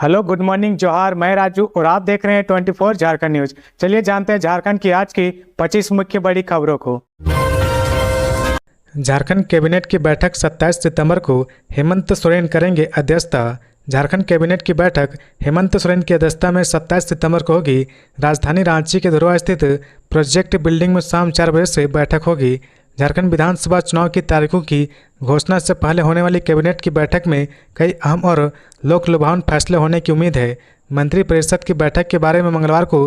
Hello, good morning, जोहार। मैं राजू और आप देख रहे हैं 24 झारखंड न्यूज। चलिए जानते हैं झारखंड की आज की 25 मुख्य बड़ी खबरों को। झारखंड कैबिनेट की बैठक 27 सितंबर को हेमंत सोरेन करेंगे अध्यक्षता। झारखंड कैबिनेट की बैठक हेमंत सोरेन की अध्यक्षता में 27 सितंबर को होगी। राजधानी रांची के धुरवा स्थित प्रोजेक्ट बिल्डिंग में शाम 4 बजे से बैठक होगी। झारखंड विधानसभा चुनाव की तारीखों की घोषणा से पहले होने वाली कैबिनेट की बैठक में कई अहम और लोकलुभावन फैसले होने की उम्मीद है। मंत्रिपरिषद की बैठक के बारे में मंगलवार को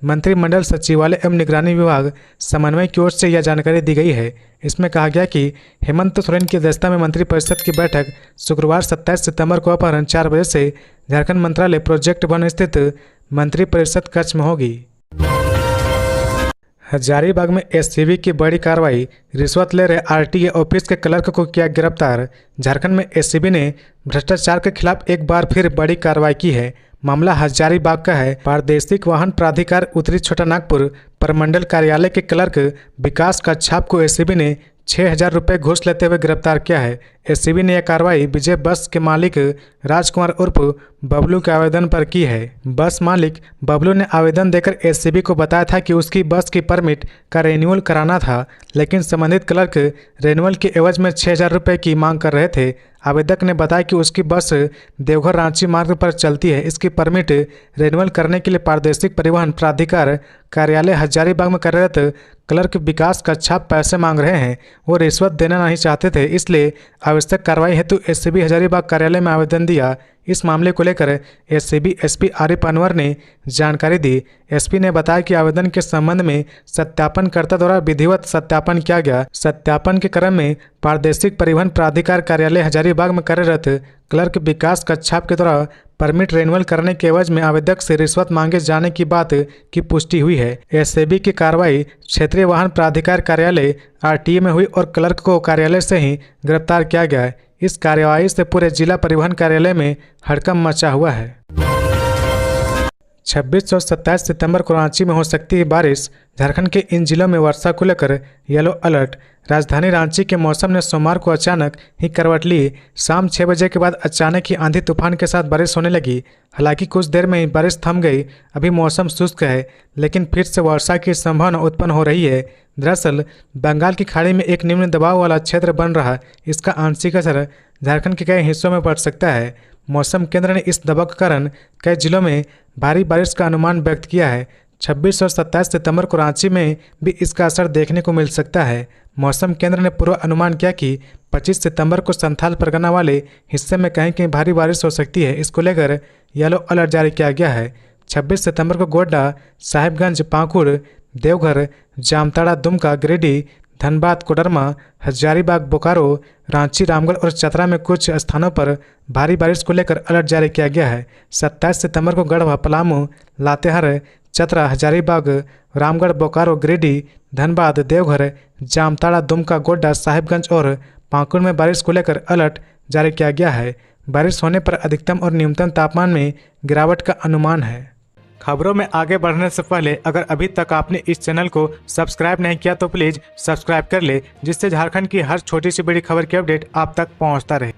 मंत्रिमंडल सचिवालय एवं निगरानी विभाग समन्वय की ओर से यह जानकारी दी गई है। इसमें कहा गया कि हेमंत सोरेन की अध्यक्षता में मंत्रिपरिषद की बैठक शुक्रवार 27 सितंबर को अपराह्न 4 बजे से झारखंड मंत्रालय प्रोजेक्ट भवन स्थित मंत्रिपरिषद कक्ष में होगी। हजारीबाग में एससीबी की बड़ी कार्रवाई, रिश्वत ले रहे आरटीए ऑफिस के क्लर्क को किया गिरफ्तार। झारखंड में एससीबी ने भ्रष्टाचार के खिलाफ एक बार फिर बड़ी कार्रवाई की है। मामला हजारीबाग का है। प्रादेशिक वाहन प्राधिकार उत्तरी छोटानागपुर प्रमंडल कार्यालय के क्लर्क विकास कच्छाप को एससीबी ने 6,000 रुपये घूस लेते हुए गिरफ्तार किया है। एससीबी ने यह कार्रवाई विजय बस के मालिक राजकुमार उर्फ बबलू के आवेदन पर की है। बस मालिक बबलू ने आवेदन देकर एससीबी को बताया था कि उसकी बस की परमिट का रिन्यूअल कराना था, लेकिन संबंधित क्लर्क रिन्यूअल के एवज में 6,000 रुपये की मांग कर रहे थे। आवेदक ने बताया कि उसकी बस देवघर रांची मार्ग पर चलती है। इसकी परमिट रिन्यूअल करने के लिए प्रादेशिक परिवहन प्राधिकार कार्यालय हजारीबाग में कार्यरत क्लर्क विकास कच्छाप पैसे मांग रहे हैं। वो रिश्वत देना नहीं चाहते थे, इसलिए आवश्यक कार्रवाई हेतु एससीबी हजारीबाग कार्यालय में आवेदन दिया। इस मामले को लेकर एससीबी एसपी आरिफ अनवर ने जानकारी दी। एसपी ने बताया कि आवेदन के संबंध में सत्यापनकर्ता द्वारा विधिवत सत्यापन किया गया। सत्यापन के क्रम में प्रादेशिक परिवहन प्राधिकार कार्यालय हजारीबाग में कार्यरत क्लर्क विकास कच्छाप के द्वारा परमिट रिन्यूअल करने के एवज में आवेदक से रिश्वत मांगे जाने की बात की पुष्टि हुई है। एससीबी की कार्रवाई क्षेत्रीय वाहन प्राधिकार कार्यालय आरटीए में हुई और क्लर्क को कार्यालय से ही गिरफ्तार किया गया। इस कार्रवाई से पूरे जिला परिवहन कार्यालय में हड़कंप मचा हुआ है। 26 और 27 सितंबर को रांची में हो सकती है बारिश। झारखंड के इन जिलों में वर्षा को लेकर येलो अलर्ट। राजधानी रांची के मौसम ने सोमवार को अचानक ही करवट ली। शाम 6 बजे के बाद अचानक ही आंधी तूफान के साथ बारिश होने लगी। हालांकि कुछ देर में ही बारिश थम गई। अभी मौसम शुष्क है, लेकिन फिर से वर्षा की संभावना उत्पन्न हो रही है। दरअसल बंगाल की खाड़ी में एक निम्न दबाव वाला क्षेत्र बन रहा, इसका आंशिक असर झारखंड के कई हिस्सों में पड़ सकता है। मौसम केंद्र ने इस दबाव के कारण कई जिलों में भारी बारिश का अनुमान व्यक्त किया है। 26 और 27 सितंबर को रांची में भी इसका असर देखने को मिल सकता है। मौसम केंद्र ने पूर्व अनुमान किया कि 25 सितंबर को संथाल परगना वाले हिस्से में कहीं कहीं भारी बारिश हो सकती है। इसको लेकर येलो अलर्ट जारी किया गया है। 26 सितंबर को गोड्डा, साहिबगंज, पाकुड़, देवघर, जामताड़ा, दुमका, गिरिडीह, धनबाद, कोडरमा, हजारीबाग, बोकारो, रांची, रामगढ़ और चतरा में कुछ स्थानों पर भारी बारिश को लेकर अलर्ट जारी किया गया है। 27 सितंबर को गढ़वा, पलामू, लातेहार, चतरा, हजारीबाग, रामगढ़, बोकारो, गिरिडीह, धनबाद, देवघर, जामताड़ा, दुमका, गोड्डा, साहिबगंज और पाकुड़ में बारिश को लेकर अलर्ट जारी किया गया है। बारिश होने पर अधिकतम और न्यूनतम तापमान में गिरावट का अनुमान है। खबरों में आगे बढ़ने से पहले अगर अभी तक आपने इस चैनल को सब्सक्राइब नहीं किया तो प्लीज सब्सक्राइब कर ले, जिससे झारखंड की हर छोटी सी बड़ी खबर की अपडेट आप तक पहुंचता रहे।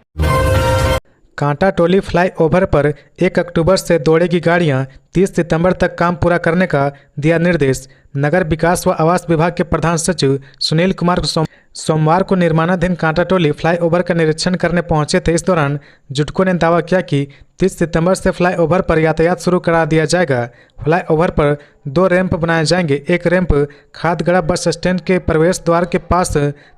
कांटा टोली फ्लाईओवर पर 1 अक्टूबर से दौड़ेगी गाड़ियां। 30 सितंबर तक काम पूरा करने का दिया निर्देश। नगर विकास व आवास विभाग के प्रधान सचिव सुनील कुमार सोमवार को निर्माणाधीन कांटा टोली फ्लाईओवर का निरीक्षण करने पहुंचे थे। इस दौरान जुटको ने दावा किया कि 30 सितंबर से फ्लाईओवर पर यातायात शुरू करा दिया जाएगा। फ्लाईओवर पर 2 रैंप बनाए जाएंगे। एक रैंप खादगड़ा बस स्टैंड के प्रवेश द्वार के पास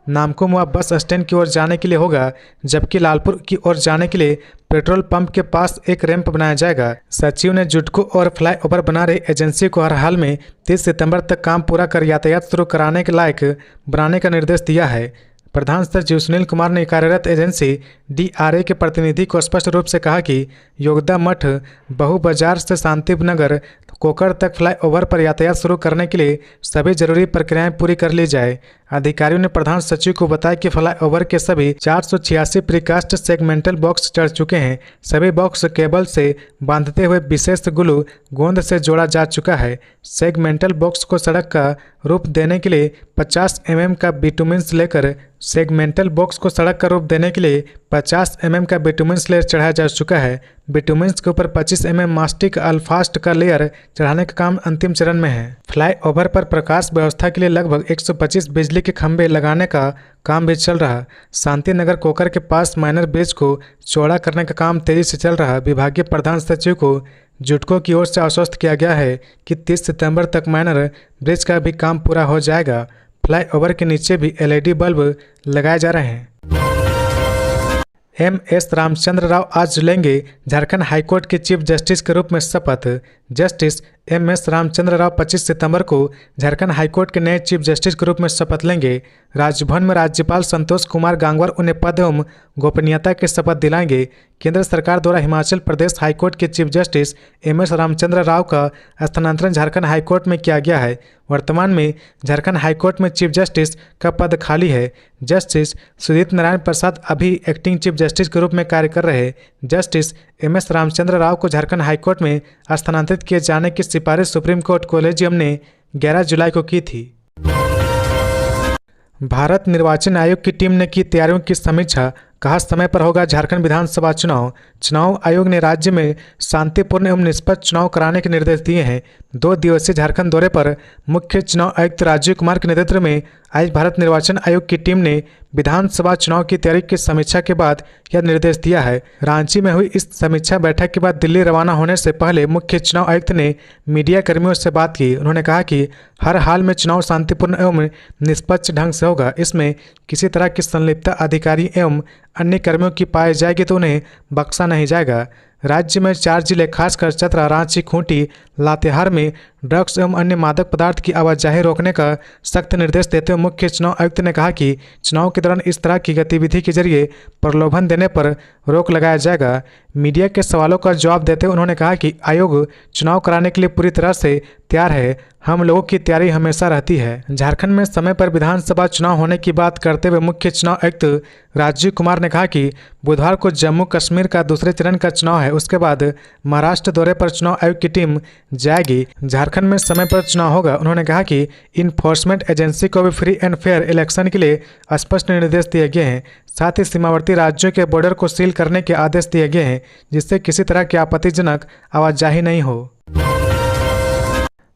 नामकुम बस स्टैंड की ओर जाने के लिए होगा, जबकि लालपुर की ओर जाने के लिए पेट्रोल पंप के पास एक रैंप बनाया जाएगा। सचिव ने जुटको और फ्लाईओवर बना रही एजेंसी को हर हाल में 30 सितंबर तक काम पूरा कर यातायात शुरू कराने के लायक बनाने का निर्देश दिया है। प्रधान सचिव सुनील कुमार ने कार्यरत एजेंसी डीआरए के प्रतिनिधि को स्पष्ट रूप से कहा कि योगदा मठ, बहु बाजार से शांति नगर, कोकर तक फ्लाईओवर पर यातायात शुरू करने के लिए सभी जरूरी प्रक्रियाएं पूरी कर ली जाए। अधिकारियों ने प्रधान सचिव को बताया कि फ्लाईओवर के सभी 486 प्रीकास्ट सेगमेंटल बॉक्स चढ़ चुके हैं। सभी बॉक्स केबल से बांधते हुए विशेष ग्लू गोंद से जोड़ा जा चुका है। सेगमेंटल बॉक्स को सड़क का रूप देने के लिए 50 mm का बिटुमिन लेकर सेगमेंटल बॉक्स को सड़क का रूप देने के लिए 50 mm का बिटुमेंस लेयर चढ़ाया जा चुका है। बिटुमेंस के ऊपर 25 mm मास्टिक अल्फास्ट का लेयर चढ़ाने का काम अंतिम चरण में है। फ्लाईओवर पर प्रकाश व्यवस्था के लिए लगभग 125 बिजली के खंभे लगाने का काम भी चल रहा। शांति नगर कोकर के पास माइनर ब्रिज को चौड़ा करने का काम तेजी से चल रहा। विभागीय प्रधान सचिव को जुटको की ओर से आश्वस्त किया गया है कि 30 सितंबर तक माइनर ब्रिज का भी काम पूरा हो जाएगा। फ्लाईओवर के नीचे भी LED बल्ब लगाए जा रहे हैं। MS रामचंद्र राव आज लेंगे झारखंड हाईकोर्ट के चीफ जस्टिस के रूप में शपथ। जस्टिस MS रामचंद्र राव 25 सितंबर को झारखंड हाईकोर्ट के नए चीफ जस्टिस के रूप में शपथ लेंगे। राजभवन में राज्यपाल संतोष कुमार गंगवार उन्हें पद एवं गोपनीयता की शपथ दिलाएंगे। केंद्र सरकार द्वारा हिमाचल प्रदेश हाईकोर्ट के chief justice MS Ramchandra Rao का स्थानांतरण झारखंड हाईकोर्ट में किया गया है। वर्तमान में झारखंड हाईकोर्ट में चीफ जस्टिस का पद खाली है। जस्टिस सुदीप नारायण प्रसाद अभी एक्टिंग चीफ जस्टिस के रूप में कार्य कर रहे। जस्टिस MS रामचंद्र राव को झारखंड हाईकोर्ट में स्थानांतरित किए जाने की सिफारिश सुप्रीम कोर्ट कोलेजियम ने 11 जुलाई को की थी। भारत निर्वाचन आयोग की टीम ने की तैयारियों की समीक्षा। कहा समय पर होगा झारखंड विधानसभा चुनाव। चुनाव आयोग ने राज्य में शांतिपूर्ण एवं निष्पक्ष चुनाव कराने के निर्देश दिए हैं। 2 दिवसीय झारखंड दौरे पर मुख्य चुनाव आयुक्त राजीव कुमार के नेतृत्व में आज भारत निर्वाचन आयोग की टीम ने विधानसभा चुनाव की तैयारी की समीक्षा के बाद यह निर्देश दिया है। रांची में हुई इस समीक्षा बैठक के बाद दिल्ली रवाना होने से पहले मुख्य चुनाव आयुक्त ने मीडिया कर्मियों से बात की। उन्होंने कहा कि हर हाल में चुनाव शांतिपूर्ण एवं निष्पक्ष ढंग से होगा। इसमें किसी तरह की संलिप्तता अधिकारी एवं अन्य कर्मियों की पाई जाएगी तो उन्हें बख्शा नहीं जाएगा। राज्य में 4 जिले खासकर चतरा, रांची, खूंटी, लातेहार में ड्रग्स एवं अन्य मादक पदार्थ की आवाजाही रोकने का सख्त निर्देश देते हुए मुख्य चुनाव आयुक्त ने कहा कि चुनाव के दौरान इस तरह की गतिविधि के जरिए प्रलोभन देने पर रोक लगाया जाएगा। मीडिया के सवालों का जवाब देते हुए उन्होंने कहा कि आयोग चुनाव कराने के लिए पूरी तरह से तैयार है। हम लोगों की तैयारी हमेशा रहती है। झारखंड में समय पर विधानसभा चुनाव होने की बात करते हुए मुख्य चुनाव आयुक्त राजीव कुमार ने कहा कि बुधवार को जम्मू कश्मीर का दूसरे चरण का चुनाव है। उसके बाद महाराष्ट्र दौरे पर चुनाव आयोग की टीम जाएगी। झारखंड में समय पर चुनाव होगा। उन्होंने कहा कि इन्फोर्समेंट एजेंसी को भी फ्री एंड फेयर इलेक्शन के लिए स्पष्ट निर्देश दिए गए हैं। साथ ही सीमावर्ती राज्यों के बॉर्डर को सील करने के आदेश दिए गए हैं जिससे किसी तरह की आपत्तिजनक आवाजाही नहीं हो।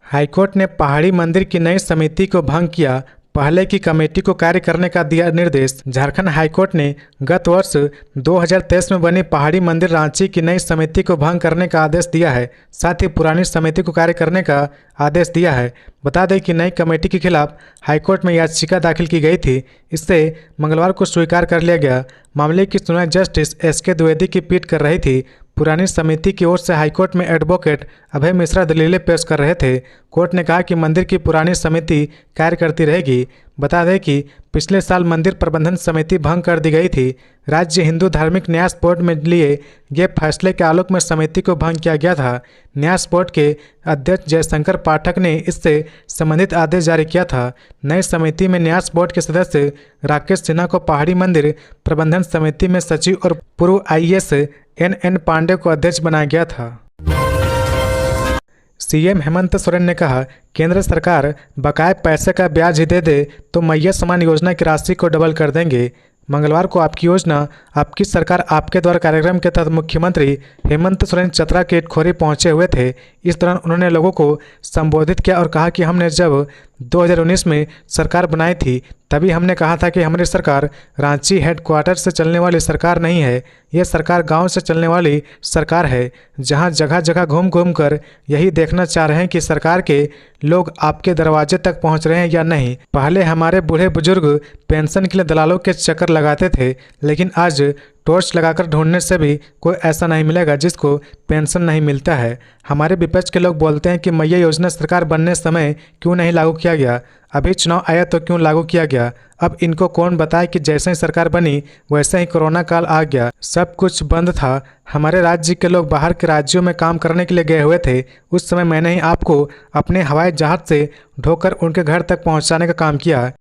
हाईकोर्ट ने पहाड़ी मंदिर की नई समिति को भंग किया। पहले की कमेटी को कार्य करने का दिया निर्देश। झारखंड हाईकोर्ट ने गत वर्ष 2023 में बनी पहाड़ी मंदिर रांची की नई समिति को भंग करने का आदेश दिया है। साथ ही पुरानी समिति को कार्य करने का आदेश दिया है। बता दें कि नई कमेटी के खिलाफ हाईकोर्ट में याचिका दाखिल की गई थी। इससे मंगलवार को स्वीकार कर लिया गया। मामले की सुनवाई जस्टिस SK द्विवेदी की पीठ कर रही थी। पुरानी समिति की ओर से हाईकोर्ट में एडवोकेट अभय मिश्रा दलीलें पेश कर रहे थे। कोर्ट ने कहा कि मंदिर की पुरानी समिति कार्य करती रहेगी। बता दें कि पिछले साल मंदिर प्रबंधन समिति भंग कर दी गई थी। राज्य हिंदू धार्मिक न्यास बोर्ड में लिए गए फैसले के आलोक में समिति को भंग किया गया था। न्यास बोर्ड के अध्यक्ष जयशंकर पाठक ने इससे संबंधित आदेश जारी किया था। नई समिति में न्यास बोर्ड के सदस्य राकेश सिन्हा को पहाड़ी मंदिर प्रबंधन समिति में सचिव और पूर्व IAS NN पांडे को अध्यक्ष बनाया गया था। CM हेमंत सोरेन ने कहा, केंद्र सरकार बकाए पैसे का ब्याज ही दे दे तो मैया समान योजना की राशि को डबल कर देंगे। मंगलवार को आपकी योजना आपकी सरकार आपके द्वारा कार्यक्रम के तहत मुख्यमंत्री हेमंत सोरेन चतरा के इटखोरी पहुंचे हुए थे। इस दौरान उन्होंने लोगों को संबोधित किया और कहा कि हमने जब 2019 में सरकार बनाई थी तभी हमने कहा था कि हमारी सरकार रांची हेडक्वार्टर से चलने वाली सरकार नहीं है। यह सरकार गांव से चलने वाली सरकार है, जहां जगह जगह घूम घूम कर यही देखना चाह रहे हैं कि सरकार के लोग आपके दरवाजे तक पहुंच रहे हैं या नहीं। पहले हमारे बूढ़े बुजुर्ग पेंशन के लिए दलालों के चक्कर लगाते थे, लेकिन आज टॉर्च लगाकर ढूंढने से भी कोई ऐसा नहीं मिलेगा जिसको पेंशन नहीं मिलता है। हमारे विपक्ष के लोग बोलते हैं कि मैया योजना सरकार बनने समय क्यों नहीं लागू किया गया, अभी चुनाव आया तो क्यों लागू किया गया। अब इनको कौन बताए कि जैसे ही सरकार बनी वैसे ही कोरोना काल आ गया, सब कुछ बंद था। हमारे राज्य के लोग बाहर के राज्यों में काम करने के लिए गए हुए थे। उस समय मैंने ही आपको अपने हवाई जहाज से ढोकर उनके घर तक पहुंचाने का काम किया।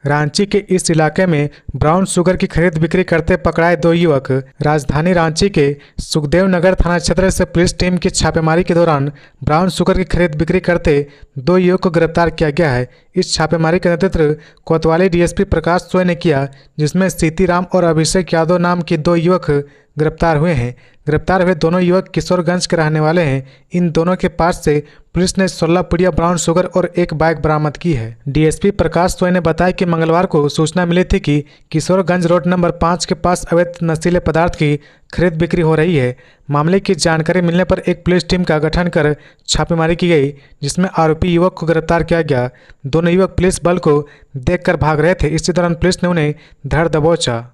रांची के इस इलाके में ब्राउन शुगर की खरीद बिक्री करते पकड़ाए 2 युवक। राजधानी रांची के सुखदेव नगर थाना क्षेत्र से पुलिस टीम की छापेमारी के दौरान ब्राउन शुगर की खरीद बिक्री करते 2 युवक को गिरफ्तार किया गया है। इस छापेमारी का नेतृत्व कोतवाली डीएसपी प्रकाश सोय ने किया, जिसमें सीतीराम और अभिषेक यादव नाम के 2 युवक गिरफ्तार हुए हैं। गिरफ्तार हुए दोनों युवक किशोरगंज के रहने वाले हैं। इन दोनों के पास से पुलिस ने 16 पुड़िया ब्राउन शुगर और एक बाइक बरामद की है। डीएसपी प्रकाश सोय ने बताया कि मंगलवार को सूचना मिली थी कि किशोरगंज रोड नंबर 5 के पास अवैध नशीले पदार्थ की खरीद बिक्री हो रही है। मामले की जानकारी मिलने पर एक पुलिस टीम का गठन कर छापेमारी की गई, जिसमें आरोपी युवक को गिरफ्तार किया गया। दोनों युवक पुलिस बल को देखकर भाग रहे थे। इसी दौरान पुलिस ने उन्हें धर दबोचा।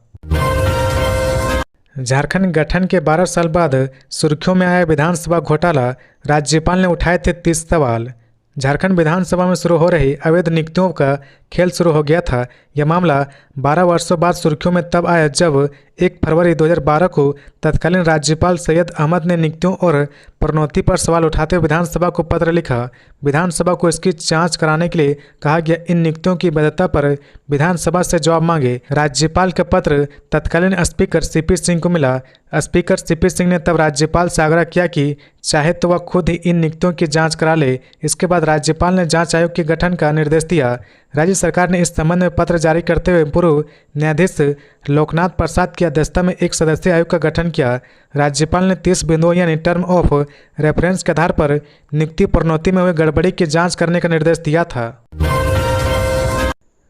झारखंड गठन के 12 साल बाद सुर्खियों में आया विधानसभा घोटाला, राज्यपाल ने उठाए थे 30 सवाल। झारखंड विधानसभा में शुरू हो रही अवैध नियुक्तियों का खेल शुरू हो गया था। यह मामला 12 वर्षों बाद सुर्खियों में तब आया जब 1 फरवरी 2012 को तत्कालीन राज्यपाल सैयद अहमद ने नियुक्तियों और प्रोन्नति पर सवाल उठाते हुए विधानसभा को पत्र लिखा। विधानसभा को इसकी जांच कराने के लिए कहा गया। इन नियुक्तियों की वैधता पर विधानसभा से जवाब मांगे। राज्यपाल का पत्र तत्कालीन स्पीकर सीपी सिंह को मिला। स्पीकर सीपी सिंह ने तब राज्यपाल से आग्रह किया कि चाहे तो वह खुद ही इन नियुक्तियों की जांच करा ले। इसके बाद राज्यपाल ने जांच आयोग के गठन का निर्देश दिया। राज्य सरकार ने इस संबंध में पत्र जारी करते हुए पूर्व न्यायाधीश लोकनाथ प्रसाद की अध्यक्षता में एक सदस्यीय आयोग का गठन किया। राज्यपाल ने 30 बिंदुओं यानी टर्म ऑफ रेफरेंस के आधार पर नियुक्ति प्रोन्नति में हुई गड़बड़ी की जांच करने का निर्देश दिया था।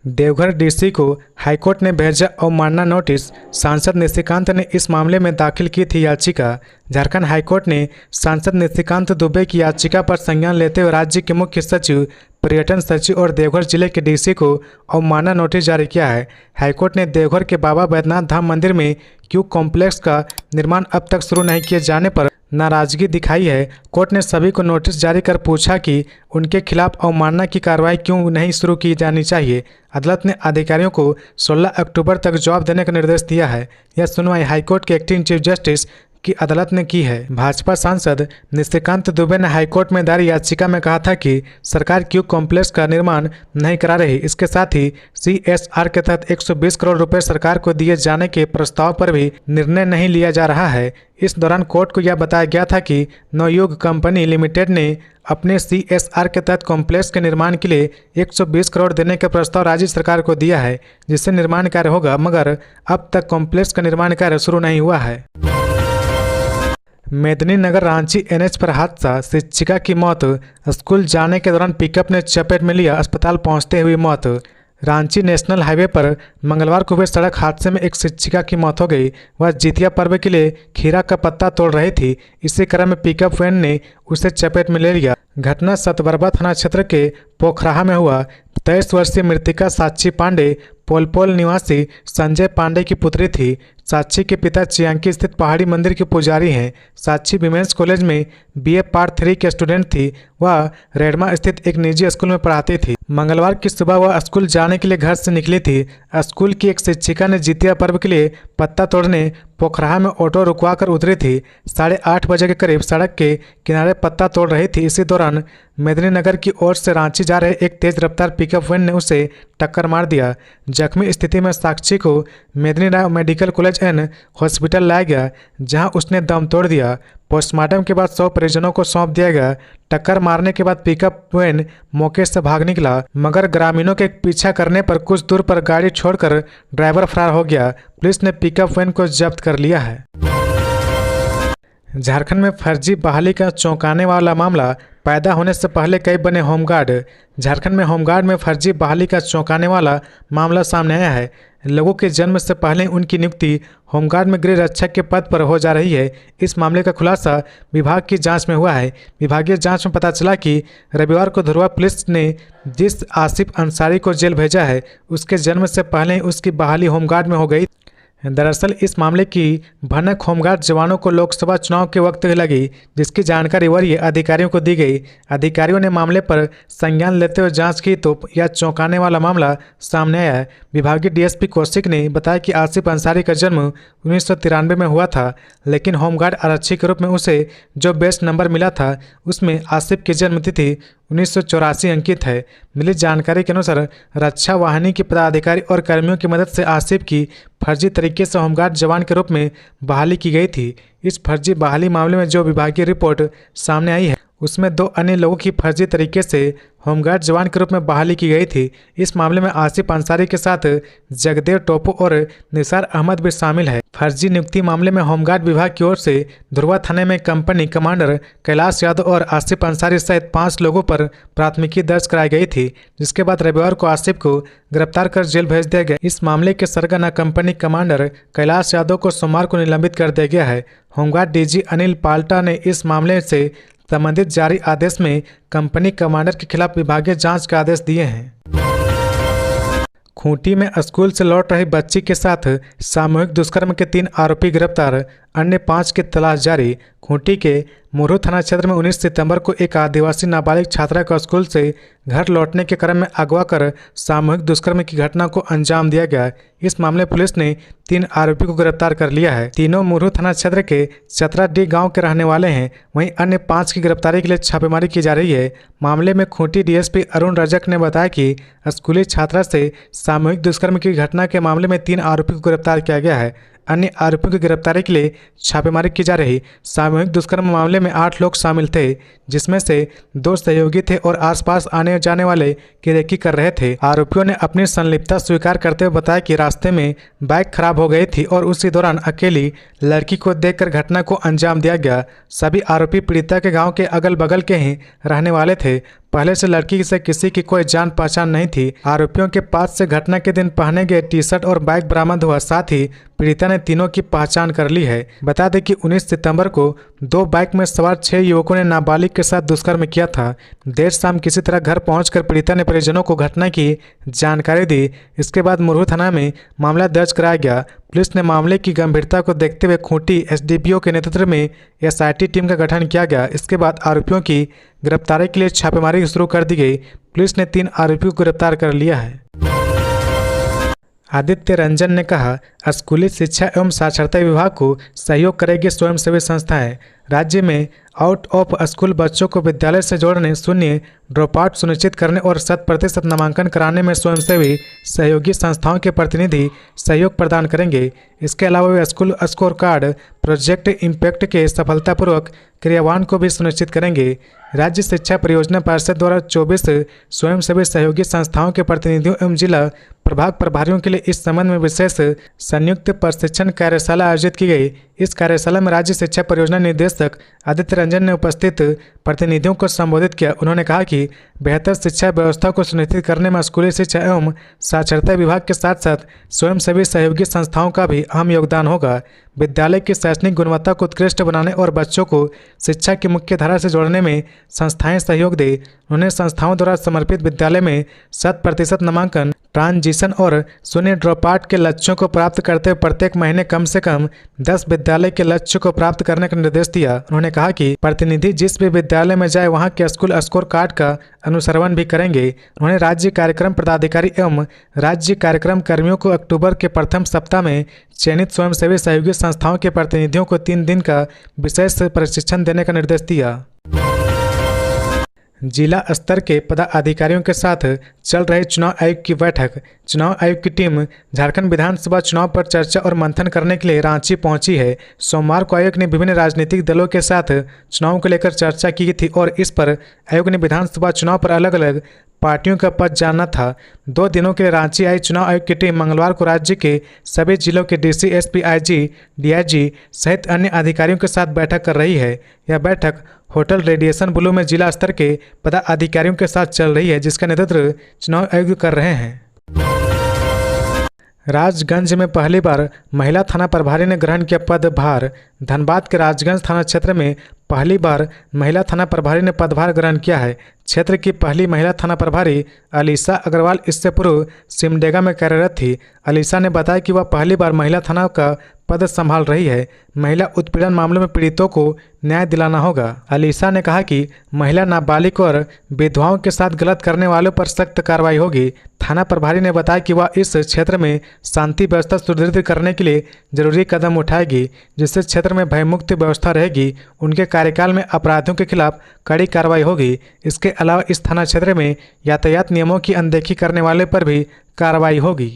देवघर डीसी को हाईकोर्ट ने भेजा अवमानना नोटिस, सांसद निशिकांत ने इस मामले में दाखिल की थी याचिका। झारखंड हाईकोर्ट ने सांसद निशिकांत दुबे की याचिका पर संज्ञान लेते हुए राज्य के मुख्य सचिव, पर्यटन सचिव और देवघर जिले के डीसी को अवमानना नोटिस जारी किया है। हाईकोर्ट ने देवघर के बाबा बैद्यनाथ धाम मंदिर में क्यू कॉम्प्लेक्स का निर्माण अब तक शुरू नहीं किए जाने पर नाराजगी दिखाई है। कोर्ट ने सभी को नोटिस जारी कर पूछा कि उनके खिलाफ अवमानना की कार्रवाई क्यों नहीं शुरू की जानी चाहिए। अदालत ने अधिकारियों को 16 अक्टूबर तक जवाब देने का निर्देश दिया है। यह सुनवाई हाईकोर्ट के एक्टिंग चीफ जस्टिस की अदालत ने की है। भाजपा सांसद निशिकांत दुबे ने हाईकोर्ट में दायर याचिका में कहा था कि सरकार क्यू कॉम्प्लेक्स का निर्माण नहीं करा रही। इसके साथ ही CSR के तहत 120 करोड़ रुपए सरकार को दिए जाने के प्रस्ताव पर भी निर्णय नहीं लिया जा रहा है। इस दौरान कोर्ट को यह बताया गया था कि नवयुग कंपनी लिमिटेड ने अपने CSR के तहत कॉम्प्लेक्स के निर्माण के लिए 120 करोड़ देने का प्रस्ताव राज्य सरकार को दिया है, जिससे निर्माण कार्य होगा, मगर अब तक कॉम्प्लेक्स का निर्माण कार्य शुरू नहीं हुआ है। मेदिनीनगर रांची NH पर हादसा, शिक्षिका की मौत, स्कूल जाने के दौरान पिकअप ने चपेट में लिया, अस्पताल पहुंचते हुई मौत। रांची नेशनल हाईवे पर मंगलवार को हुए सड़क हादसे में एक शिक्षिका की मौत हो गई। वह जितिया पर्व के लिए खीरा का पत्ता तोड़ रही थी। इसी क्रम में पिकअप वैन ने उसे चपेट में ले लिया। घटना सतबरबा थाना क्षेत्र के पोखराहा में हुआ। 23 वर्षीय मृतिका साक्षी पांडे पोलपोल निवासी संजय पांडे की पुत्री थी। साक्षी के पिता चियांकी स्थित पहाड़ी मंदिर के पुजारी हैं। साक्षी विमेंस कॉलेज में BA पार्ट 3 के स्टूडेंट थी। वह रेडमा स्थित एक निजी स्कूल में पढ़ाती थी। मंगलवार की सुबह वह स्कूल जाने के लिए घर से निकली थी। स्कूल की एक शिक्षिका ने जितिया पर्व के लिए पत्ता तोड़ने पोखराहा में ऑटो रुकवा कर उतरी थी। 8:30 बजे के करीब सड़क के किनारे पत्ता तोड़ रही थी। इसी दौरान मेदिनीनगर की ओर से रांची जा रहे एक तेज रफ्तार पिकअप वैन ने उसे टक्कर मार दिया। जख्मी स्थिति में साक्षी को Medininagar medical college and hospital लाया गया, जहां उसने दम तोड़ दिया। पोस्टमार्टम के बाद 100 परिजनों को सौंप दिया गया। टक्कर मारने के बाद पिकअप वैन मौके से भाग निकला, मगर ग्रामीणों के पीछा करने पर कुछ दूर पर गाड़ी छोड़कर ड्राइवर फरार हो गया। पुलिस ने पिकअप वैन को जब्त कर लिया है। झारखंड में फर्जी बहाली का चौंकाने वाला मामला, पैदा होने से पहले कई बने होमगार्ड। झारखंड में होमगार्ड में फर्जी बहाली का चौंकाने वाला मामला सामने आया है। लोगों के जन्म से पहले उनकी नियुक्ति होमगार्ड में गृह रक्षक के पद पर हो जा रही है। इस मामले का खुलासा विभाग की जांच में हुआ है। विभागीय जांच में पता चला कि रविवार को धुरवा पुलिस ने जिस आसिफ अंसारी को जेल भेजा है, उसके जन्म से पहले ही उसकी बहाली होमगार्ड में हो गई। दरअसल इस मामले की भनक होमगार्ड जवानों को लोकसभा चुनाव के वक्त लगी, जिसकी जानकारी वरीय अधिकारियों को दी गई। अधिकारियों ने मामले पर संज्ञान लेते हुए जांच की तो यह चौंकाने वाला मामला सामने आया है। विभागीय DSP कौशिक ने बताया कि आसिफ अंसारी का जन्म 1993 में हुआ था, लेकिन होमगार्ड आरक्षी के रूप में उसे जो बेस्ट नंबर मिला था, उसमें आसिफ की जन्म तिथि 1984 अंकित है। मिली जानकारी के अनुसार रक्षा वाहिनी के पदाधिकारी और कर्मियों की मदद से आसिफ की फर्जी तरीके से होमगार्ड जवान के रूप में बहाली की गई थी। इस फर्जी बहाली मामले में जो विभागीय रिपोर्ट सामने आई है उसमें 2 अन्य लोगों की फर्जी तरीके से होमगार्ड जवान के रूप में बहाली की गई थी। इस मामले में आसिफ अंसारी के साथ जगदेव टोपो और निसार अहमद भी शामिल है। फर्जी नियुक्ति मामले में होमगार्ड विभाग की ओर से धुरवा थाने में कंपनी कमांडर कैलाश यादव और आसिफ अंसारी सहित 5 लोगों पर प्राथमिकी दर्ज कराई गई थी, जिसके बाद रविवार को आसिफ को गिरफ्तार कर जेल भेज दिया गया। इस मामले के सरगना कंपनी कमांडर कैलाश यादव को सोमवार को निलंबित कर दिया गया है। होमगार्ड डीजी अनिल पाल्टा ने इस मामले से संबंधित जारी आदेश में कंपनी कमांडर के खिलाफ विभागीय जांच के आदेश दिए हैं। खूंटी में स्कूल से लौट रही बच्ची के साथ सामूहिक दुष्कर्म के 3 आरोपी गिरफ्तार, अन्य 5 की तलाश जारी। खूंटी के मुरहू थाना क्षेत्र में 19 सितंबर को एक आदिवासी नाबालिग छात्रा को स्कूल से घर लौटने के क्रम में अगवा कर सामूहिक दुष्कर्म की घटना को अंजाम दिया गया। इस मामले पुलिस ने 3 आरोपी को गिरफ्तार कर लिया है। तीनों मुरहू थाना क्षेत्र के चतराडीह गांव के रहने वाले हैं। वहीं अन्य 5 की गिरफ्तारी के लिए छापेमारी की जा रही है। मामले में खूंटी डीएसपी अरुण रजक ने बताया कि स्कूली छात्रा से सामूहिक दुष्कर्म की घटना के मामले में 3 आरोपी को गिरफ्तार किया गया है। अन्य आरोपियों की गिरफ्तारी के लिए छापेमारी की जा रही। सामूहिक दुष्कर्म मामले में 8 लोग शामिल थे, जिसमें से 2 सहयोगी थे और आसपास आने जाने वाले की रेकी कर रहे थे। आरोपियों ने अपनी संलिप्तता स्वीकार करते हुए बताया कि रास्ते में बाइक खराब हो गई थी और उसी दौरान अकेली लड़की को देखकर घटना को अंजाम दिया गया। सभी आरोपी पीड़िता के गाँव के अगल बगल के ही रहने वाले थे। पहले से लड़की से किसी की कोई जान पहचान नहीं थी। आरोपियों के पास से घटना के दिन पहने गए टी-शर्ट और बाइक बरामद हुआ। साथ ही पीड़िता ने तीनों की पहचान कर ली है। बता दें कि 19 सितंबर को 2 बाइक में सवार 6 युवकों ने नाबालिग के साथ दुष्कर्म किया था। देर शाम किसी तरह घर पहुंचकर पीड़िता ने परिजनों को घटना की जानकारी दी। इसके बाद मुरहू थाना में मामला दर्ज कराया गया। पुलिस ने मामले की गंभीरता को देखते हुए खूंटी एसडीपीओ के नेतृत्व में एसआईटी टीम का गठन किया गया। इसके बाद आरोपियों की गिरफ्तारी के लिए छापेमारी शुरू कर दी गई। पुलिस ने 3 आरोपियों को गिरफ्तार कर लिया है। आदित्य रंजन ने कहा, स्कूली शिक्षा एवं साक्षरता विभाग को सहयोग करेगी स्वयंसेवी संस्थाएं। राज्य में आउट ऑफ स्कूल बच्चों को विद्यालय से जोड़ने, शून्य ड्रॉप आउट सुनिश्चित करने और 100% नामांकन कराने में स्वयंसेवी सहयोगी संस्थाओं के प्रतिनिधि सहयोग प्रदान करेंगे। इसके अलावा वे school score card project impact के सफलतापूर्वक क्रियान्वयन को भी सुनिश्चित करेंगे। राज्य शिक्षा परियोजना परिषद द्वारा 24 स्वयंसेवी सहयोगी संस्थाओं के प्रतिनिधियों एवं जिला प्रभाग प्रभारियों के लिए इस संबंध में विशेष संयुक्त प्रशिक्षण कार्यशाला आयोजित की गई। इस कार्यशाला में राज्य शिक्षा परियोजना निदेशक आदित्य रंजन ने उपस्थित प्रतिनिधियों को संबोधित किया। उन्होंने कहा कि बेहतर शिक्षा व्यवस्था को सुनिश्चित करने में स्कूली शिक्षा एवं साक्षरता विभाग के साथ साथ स्वयंसेवी सहयोगी संस्थाओं का भी अहम योगदान होगा। विद्यालय की शैक्षणिक गुणवत्ता को उत्कृष्ट बनाने और बच्चों को शिक्षा की मुख्य धारा से जोड़ने में संस्थाएं सहयोग दें। उन्हें संस्थाओं द्वारा समर्पित विद्यालय में 100% नामांकन, ट्रांजिशन और शून्य ड्रॉप आउट के लक्ष्यों को प्राप्त करते हुए प्रत्येक महीने कम से कम 10 विद्यालय के लक्ष्य को प्राप्त करने का निर्देश दिया। उन्होंने कहा कि प्रतिनिधि जिस भी विद्यालय में जाए वहां के स्कूल स्कोर कार्ड का अनुसरण भी करेंगे। उन्होंने राज्य कार्यक्रम पदाधिकारी एवं राज्य कार्यक्रम कर्मियों को अक्टूबर के प्रथम सप्ताह में चयनित स्वयंसेवी सहयोगी संस्थाओं के प्रतिनिधियों को 3 दिन का विशेष प्रशिक्षण देने का निर्देश दिया। जिला स्तर के पदाधिकारियों के साथ चल रही चुनाव आयोग की बैठक। चुनाव आयोग की टीम झारखंड विधानसभा चुनाव पर चर्चा और मंथन करने के लिए रांची पहुंची है। सोमवार को आयोग ने विभिन्न राजनीतिक दलों के साथ चुनाव को लेकर चर्चा की थी और इस पर आयोग ने विधानसभा चुनाव पर अलग अलग पार्टियों का पद जानना था। 2 दिनों के लिए रांची आई चुनाव आयोग की टीम मंगलवार को राज्य के सभी जिलों के डीसी, एसपी, आईजी, डीआईजी सहित अन्य अधिकारियों के साथ बैठक कर रही है। यह बैठक होटल रेडिएशन ब्लू में जिला स्तर के पदाधिकारियों के साथ चल रही है, जिसका नेतृत्व चुनाव आयोग कर रहे हैं। राजगंज में पहली बार महिला थाना प्रभारी ने ग्रहण किया पदभार। धनबाद के राजगंज थाना क्षेत्र में पहली बार महिला थाना प्रभारी ने पदभार ग्रहण किया है। क्षेत्र की पहली महिला थाना प्रभारी अलीसा अग्रवाल इससे पूर्व सिमडेगा में कार्यरत थी। अलीसा ने बताया कि वह पहली बार महिला थाना का पद संभाल रही है। महिला उत्पीड़न मामलों में पीड़ितों को न्याय दिलाना होगा। अलीसा ने कहा कि महिला नाबालिग और विधवाओं के साथ गलत करने वालों पर सख्त कार्रवाई होगी। थाना प्रभारी ने बताया कि वह इस क्षेत्र में शांति व्यवस्था सुदृढ़ करने के लिए जरूरी कदम उठाएगी, जिससे क्षेत्र में भयमुक्त व्यवस्था रहेगी। उनके कार्यकाल में अपराधियों के खिलाफ कड़ी कार्रवाई होगी। इसके अलावा इस थाना क्षेत्र में यातायात नियमों की अनदेखी करने वाले पर भी कार्रवाई होगी।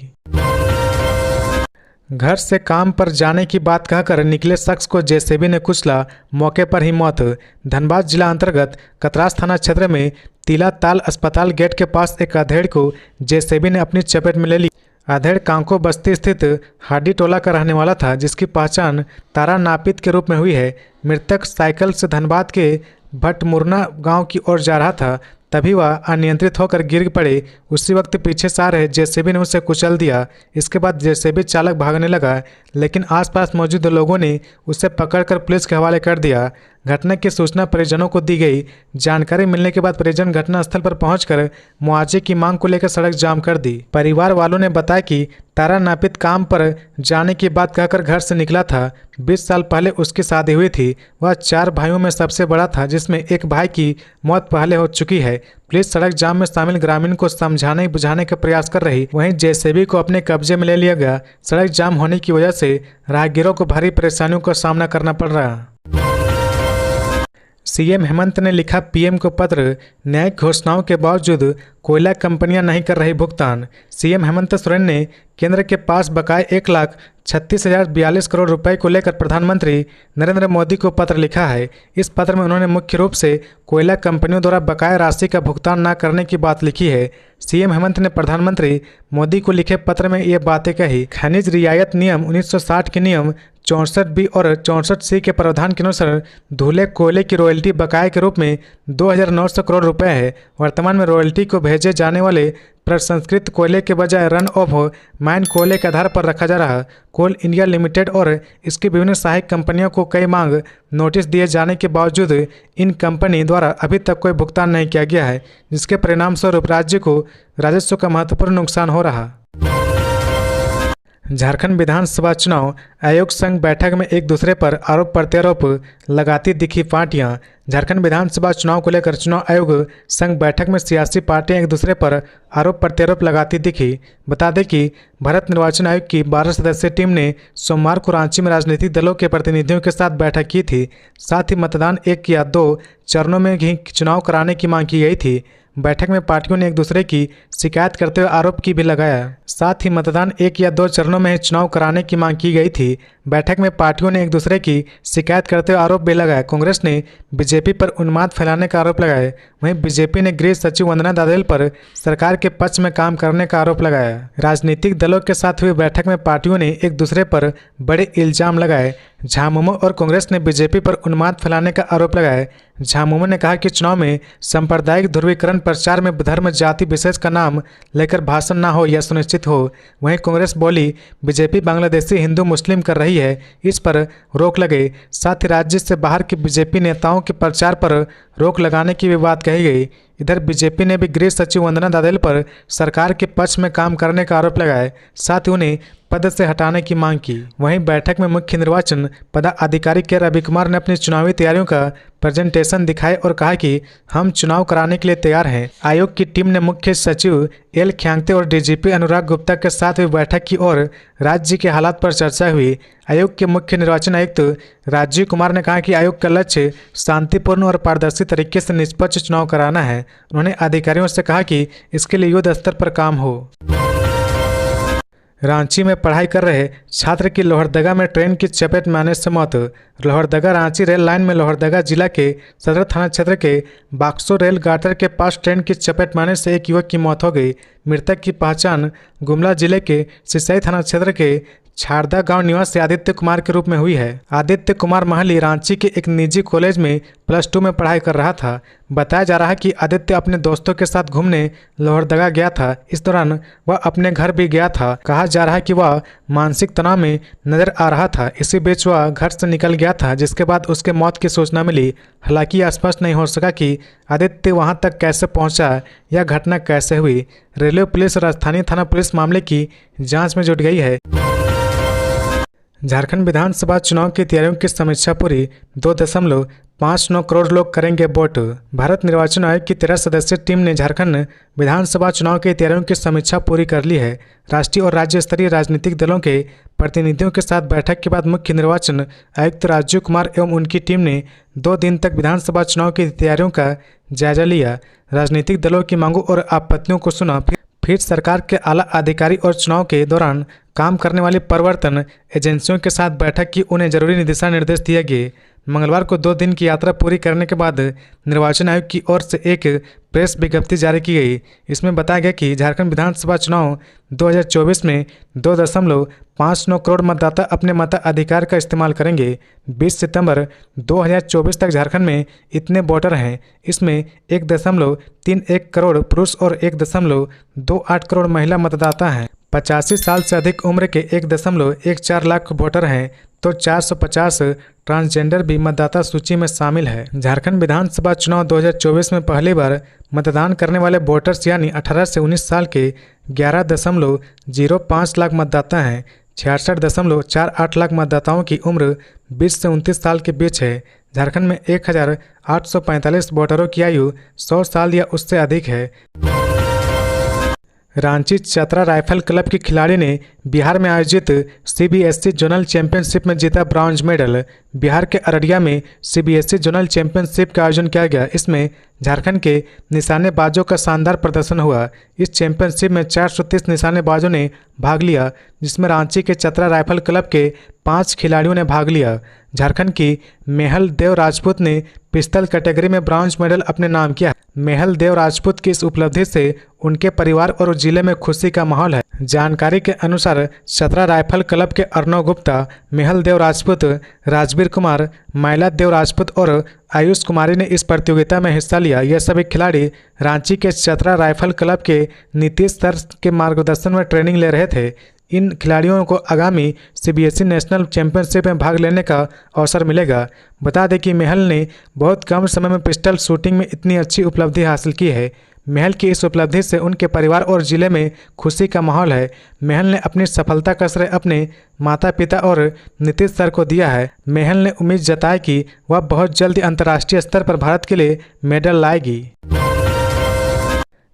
घर से काम पर जाने की बात कहकर निकले शख्स को जेसीबी ने कुचला, मौके पर ही मौत। धनबाद जिला अंतर्गत कतरास थाना क्षेत्र में तिला ताल अस्पताल गेट के पास एक अधेड़ को जेसीबी ने अपनी चपेट में ले ली। अधेड़ कांको बस्ती स्थित हाडी टोला का रहने वाला था, जिसकी पहचान तारा नापित के रूप में हुई है। मृतक साइकिल से धनबाद के भटमुरना गांव की ओर जा रहा था, तभी वह अनियंत्रित होकर गिर पड़े। उसी वक्त पीछे से आ रहे जेसीबी ने उसे कुचल दिया। इसके बाद जेसीबी चालक भागने लगा, लेकिन आसपास मौजूद लोगों ने उसे पकड़कर पुलिस के हवाले कर दिया। घटना की सूचना परिजनों को दी गई। जानकारी मिलने के बाद परिजन घटनास्थल पर पहुंचकर मुआवजे की मांग को लेकर सड़क जाम कर दी। परिवार वालों ने बताया कि तारा नापित काम पर जाने की बात कहकर घर से निकला था। 20 साल पहले उसकी शादी हुई थी। वह 4 भाइयों में सबसे बड़ा था, जिसमें एक भाई की मौत पहले हो चुकी है। पुलिस सड़क जाम में शामिल ग्रामीण को समझाने बुझाने का प्रयास कर रही। वहीं जेसीबी को अपने कब्जे में ले लिया गया। सड़क जाम होने की वजह से राहगीरों को भारी परेशानियों का सामना करना पड़ रहा। सीएम हेमंत ने लिखा पीएम को पत्र, न्यायिक घोषणाओं के बावजूद कोयला कंपनियां नहीं कर रही भुगतान। सीएम हेमंत सोरेन ने केंद्र के पास बकाए 1,36,042 करोड़ रुपए को लेकर प्रधानमंत्री नरेंद्र मोदी को पत्र लिखा है। इस पत्र में उन्होंने मुख्य रूप से कोयला कंपनियों द्वारा बकाया राशि का भुगतान न करने की बात लिखी है। सीएम हेमंत ने प्रधानमंत्री मोदी को लिखे पत्र में ये बातें कही। खनिज रियायत नियम 1960 के नियम 64B और 64C के प्रावधान के अनुसार धुले कोयले की रॉयल्टी बकाये के रूप में 2,900 करोड़ रुपए है। वर्तमान में रॉयल्टी को भेजे जाने वाले प्रसंस्कृत कोयले के बजाय रन ऑफ माइन कोयले के आधार पर रखा जा रहा। कोल इंडिया लिमिटेड और इसकी विभिन्न सहायक कंपनियों को कई मांग नोटिस दिए जाने के बावजूद इन कंपनी द्वारा अभी तक कोई भुगतान नहीं किया गया है, जिसके परिणाम स्वरूप राज्य को राजस्व का महत्वपूर्ण नुकसान हो रहा। झारखंड विधानसभा चुनाव आयोग संघ बैठक में एक दूसरे पर आरोप प्रत्यारोप लगाती दिखी पार्टियां। झारखंड विधानसभा चुनाव को लेकर चुनाव आयोग संघ बैठक में सियासी पार्टियां एक दूसरे पर आरोप प्रत्यारोप लगाती दिखी। बता दें कि भारत निर्वाचन आयोग की 12 सदस्यीय टीम ने सोमवार को रांची में राजनीतिक दलों के प्रतिनिधियों के साथ बैठक की थी। साथ ही मतदान 1 या 2 चरणों में ही चुनाव कराने की मांग की गई थी। बैठक में पार्टियों ने एक दूसरे की शिकायत करते हुए आरोप की भी लगाया। साथ ही मतदान 1 या 2 चरणों में ही चुनाव कराने की मांग की गई थी। बैठक में पार्टियों ने एक दूसरे की शिकायत करते हुए आरोप भी लगाया। कांग्रेस ने बीजेपी पर उन्माद फैलाने का आरोप लगाया। वहीं बीजेपी ने गृह सचिव वंदना दादेल पर सरकार के पक्ष में काम करने का आरोप लगाया। राजनीतिक दलों के साथ हुई बैठक में पार्टियों ने एक दूसरे पर बड़े इल्जाम लगाए। झामुमो और कांग्रेस ने बीजेपी पर उन्माद फैलाने का आरोप लगाया। झामुमो ने कहा कि चुनाव में सांप्रदायिक ध्रुवीकरण प्रचार में धर्म जाति विशेष का नाम लेकर भाषण न हो यह सुनिश्चित हो। वहीं कांग्रेस बोली बीजेपी बांग्लादेशी हिंदू मुस्लिम कर रही है, इस पर रोक लगे। साथ ही राज्य से बाहर के बीजेपी नेताओं के प्रचार पर रोक लगाने की भी बात कही गई। इधर बीजेपी ने भी गृह सचिव वंदना दादेल पर सरकार के पक्ष में काम करने का आरोप लगाया। साथ ही उन्हें पद से हटाने की मांग की। वहीं बैठक में मुख्य निर्वाचन पदाधिकारी के रवि कुमार ने अपनी चुनावी तैयारियों का प्रेजेंटेशन दिखाए और कहा कि हम चुनाव कराने के लिए तैयार हैं। आयोग की टीम ने मुख्य सचिव एल ख्यांगते और डीजीपी अनुराग गुप्ता के साथ हुई बैठक की और राज्य के हालात पर चर्चा हुई। आयोग के मुख्य निर्वाचन आयुक्त राजीव कुमार ने कहा कि आयोग का लक्ष्य शांतिपूर्ण और पारदर्शी तरीके से निष्पक्ष चुनाव कराना है। उन्होंने अधिकारियों से कहा कि इसके लिए युद्ध स्तर पर काम हो। रांची में पढ़ाई कर रहे छात्र की लोहरदगा में ट्रेन की चपेट में आने से मौत। लोहरदगा रांची रेल लाइन में लोहरदगा जिला के सदर थाना क्षेत्र के बाक्सो रेल गाटर के पास ट्रेन की चपेट में आने से एक युवक की मौत हो गई। मृतक की पहचान गुमला जिले के सिसई थाना क्षेत्र के छारदा गांव निवासी आदित्य कुमार के रूप में हुई है। आदित्य कुमार महली रांची के एक निजी कॉलेज में +2 में पढ़ाई कर रहा था। बताया जा रहा है कि आदित्य अपने दोस्तों के साथ घूमने लोहरदगा गया था। इस दौरान वह अपने घर भी गया था। कहा जा रहा है कि वह मानसिक तनाव में नजर आ रहा था। इसी बीच वह घर से निकल गया था, जिसके बाद उसके मौत की सूचना मिली। हालांकि यह स्पष्ट नहीं हो सका कि आदित्य वहां तक कैसे पहुंचा या घटना कैसे हुई। रेलवे पुलिस और राजधानी थाना पुलिस मामले की जाँच में जुट गई है। झारखंड विधानसभा चुनाव की तैयारियों की समीक्षा पूरी। 2.59 करोड़ लोग करेंगे वोट। भारत निर्वाचन आयोग की 13 सदस्यीय टीम ने झारखंड विधानसभा चुनाव की तैयारियों की समीक्षा पूरी कर ली है। राष्ट्रीय और राज्य स्तरीय राजनीतिक दलों के प्रतिनिधियों के साथ बैठक के बाद मुख्य निर्वाचन आयुक्त राजीव कुमार एवं उनकी टीम ने 2 दिन तक विधानसभा चुनाव की तैयारियों का जायजा लिया, राजनीतिक दलों की मांगों और आपत्तियों को सुना। फिर सरकार के आला अधिकारी और चुनाव के दौरान काम करने वाली प्रवर्तन एजेंसियों के साथ बैठक की, उन्हें जरूरी दिशा निर्देश दिए गए। मंगलवार को 2 दिन की यात्रा पूरी करने के बाद निर्वाचन आयोग की ओर से एक प्रेस विज्ञप्ति जारी की गई। इसमें बताया गया कि झारखंड विधानसभा चुनाव 2024 में 2.59 करोड़ मतदाता अपने मताधिकार का इस्तेमाल करेंगे। 20 सितंबर 2024 तक झारखंड में इतने वोटर हैं। इसमें 1.31 करोड़ पुरुष और 1.28 करोड़ महिला मतदाता हैं। 85 साल से अधिक उम्र के 1.14 लाख वोटर हैं, तो 450 ट्रांसजेंडर भी मतदाता सूची में शामिल है। झारखंड विधानसभा चुनाव 2024 में पहली बार मतदान करने वाले वोटर्स यानी 18 से 19 साल के 11.05 लाख मतदाता हैं। 66.48 लाख मतदाताओं की उम्र 20 से 29 साल के बीच है। झारखंड में 1845 वोटरों की आयु 100 साल या उससे अधिक है। रांची चतरा राइफल क्लब के खिलाड़ी ने बिहार में आयोजित सीबीएसई जोनल चैंपियनशिप में जीता ब्रॉन्ज मेडल। बिहार के अररिया में सीबीएसई जोनल चैंपियनशिप का आयोजन किया गया। इसमें झारखंड के निशानेबाजों का शानदार प्रदर्शन हुआ। इस चैंपियनशिप में 430 निशानेबाजों ने भाग लिया, जिसमें रांची के चतरा राइफल क्लब के 5 खिलाड़ियों ने भाग लिया। झारखंड की मेहल देव राजपूत ने पिस्टल कैटेगरी में ब्रॉन्ज मेडल अपने नाम किया। मेहल देव राजपूत की इस उपलब्धि से उनके परिवार और जिले में खुशी का माहौल है। जानकारी के अनुसार चतरा राइफल क्लब के अर्णव गुप्ता, मेहल देव राजपूत, राजवीर कुमार, माइला देव राजपूत और आयुष कुमारी ने इस प्रतियोगिता में हिस्सा लिया। यह सभी खिलाड़ी रांची के चतरा राइफल क्लब के नीतीश सर के मार्गदर्शन में ट्रेनिंग ले रहे थे। इन खिलाड़ियों को आगामी सीबीएसई नेशनल चैंपियनशिप में भाग लेने का अवसर मिलेगा। बता दें कि मेहल ने बहुत कम समय में पिस्टल शूटिंग में इतनी अच्छी उपलब्धि हासिल की है। मेहल की इस उपलब्धि से उनके परिवार और जिले में खुशी का माहौल है। मेहल ने अपनी सफलता का श्रेय अपने माता पिता और नीतीश सर को दिया है। मेहल ने उम्मीद जताई कि वह बहुत जल्द अंतर्राष्ट्रीय स्तर पर भारत के लिए मेडल लाएगी।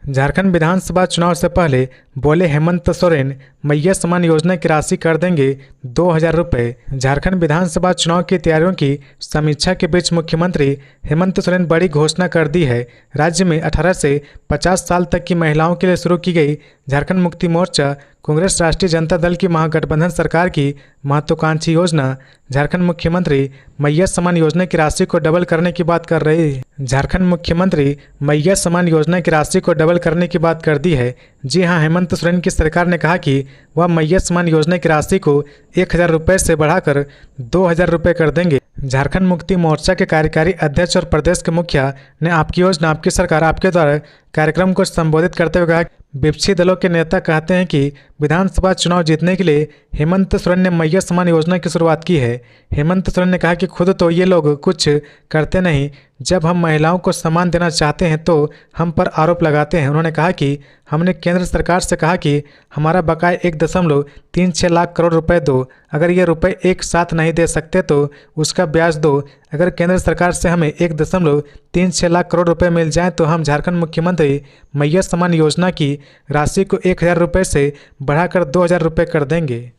झारखंड विधानसभा चुनाव से पहले बोले हेमंत सोरेन, मैया सम्मान योजना की राशि कर देंगे 2000 रुपये। झारखंड विधानसभा चुनाव की तैयारियों की समीक्षा के बीच मुख्यमंत्री हेमंत सोरेन बड़ी घोषणा कर दी है। राज्य में 18 से 50 साल तक की महिलाओं के लिए शुरू की गई झारखंड मुक्ति मोर्चा कांग्रेस राष्ट्रीय जनता दल की महागठबंधन सरकार की महत्वाकांक्षी योजना झारखंड मुख्यमंत्री मैया सम्मान योजना की राशि को डबल करने की बात कर रही है। झारखंड मुख्यमंत्री मैया सम्मान योजना की राशि को डबल करने की बात कर दी है। जी हां, हेमंत सोरेन की सरकार ने कहा कि वह मैया सम्मान योजना की राशि को 1000 रुपये से बढ़ाकर 2000 रुपये कर देंगे। झारखंड मुक्ति मोर्चा के कार्यकारी अध्यक्ष और प्रदेश के मुखिया ने आपकी योजना आपकी सरकार आपके द्वारा कार्यक्रम को संबोधित करते हुए कहा, विपक्षी दलों के नेता कहते हैं कि विधानसभा चुनाव जीतने के लिए हेमंत सोरेन ने मैया सम्मान योजना की शुरुआत की है। हेमंत सोरेन ने कहा कि खुद तो ये लोग कुछ करते नहीं, जब हम महिलाओं को सम्मान देना चाहते हैं तो हम पर आरोप लगाते हैं। उन्होंने कहा कि हमने केंद्र सरकार से कहा कि हमारा बकाया 1.36 लाख करोड़ रुपए दो। अगर ये रुपए एक साथ नहीं दे सकते तो उसका ब्याज दो। अगर केंद्र सरकार से हमें 1.36 लाख करोड़ रुपए मिल जाए तो हम झारखंड मुख्यमंत्री मैया सम्मान योजना की राशि को 1000 रुपये से बढ़ाकर 2000 रुपये कर देंगे।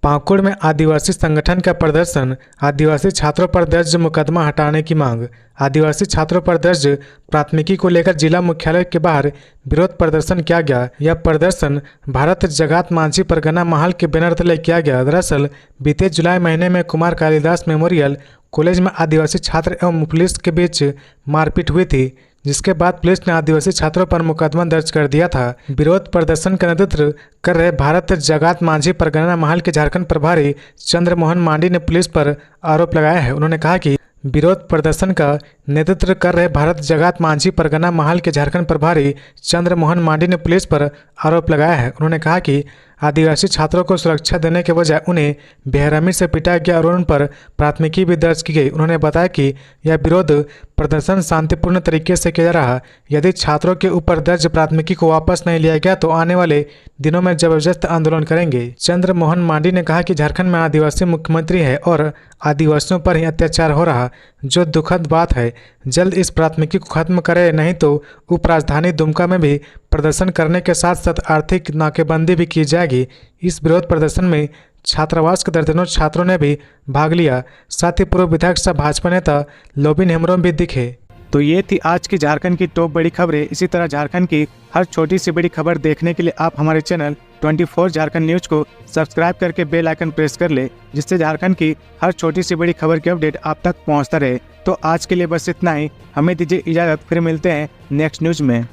पाकुड़ में आदिवासी संगठन का प्रदर्शन, आदिवासी छात्रों पर दर्ज मुकदमा हटाने की मांग। आदिवासी छात्रों पर दर्ज प्राथमिकी को लेकर जिला मुख्यालय के बाहर विरोध प्रदर्शन किया गया। यह प्रदर्शन भारत जगात मांझी परगना महल के बैनर तले किया गया। दरअसल बीते जुलाई महीने में कुमार कालिदास मेमोरियल कॉलेज में आदिवासी छात्र एवं पुलिस के बीच मारपीट हुई थी, जिसके बाद पुलिस ने आदिवासी छात्रों पर मुकदमा दर्ज कर दिया था। विरोध प्रदर्शन का नेतृत्व कर रहे भारत जगात मांझी परगना महल के झारखंड प्रभारी चंद्र मोहन मांडी ने पुलिस पर आरोप लगाया है। उन्होंने कहा कि विरोध प्रदर्शन का नेतृत्व कर रहे भारत जगात मांझी परगना महल के झारखंड प्रभारी चंद्र मोहन मांडी ने पुलिस पर आरोप लगाया है। उन्होंने कहा कि आदिवासी छात्रों को सुरक्षा देने के बजाय उन्हें बेरहमी से पिटाया गया और उन पर प्राथमिकी भी दर्ज की गई। उन्होंने बताया कि यह विरोध प्रदर्शन शांतिपूर्ण तरीके से किया जा रहा। यदि छात्रों के ऊपर दर्ज प्राथमिकी को वापस नहीं लिया गया तो आने वाले दिनों में जबरदस्त आंदोलन करेंगे। चंद्र मोहन मांडी ने कहा कि झारखंड में आदिवासी मुख्यमंत्री है और आदिवासियों पर ही अत्याचार हो रहा, जो दुखद बात है। जल्द इस प्राथमिकी को खत्म करे, नहीं तो उपराजधानी दुमका में भी प्रदर्शन करने के साथ साथ आर्थिक नाकेबंदी भी की जाएगी। इस विरोध प्रदर्शन में छात्रावास के दर्जनों छात्रों ने भी भाग लिया। साथ ही पूर्व विधायक सह भाजपा नेता लोबिन हेम्ब्रोम भी दिखे। तो ये थी आज की झारखंड की टॉप बड़ी खबरें। इसी तरह झारखंड की हर छोटी सी बड़ी खबर देखने के लिए आप हमारे चैनल 24 झारखंड न्यूज को सब्सक्राइब करके बेल आइकन प्रेस कर ले, जिससे झारखंड की हर छोटी सी बड़ी खबर की अपडेट आप तक पहुंचता रहे। तो आज के लिए बस इतना ही, हमें दीजिए इजाजत, फिर मिलते हैं नेक्स्ट न्यूज में।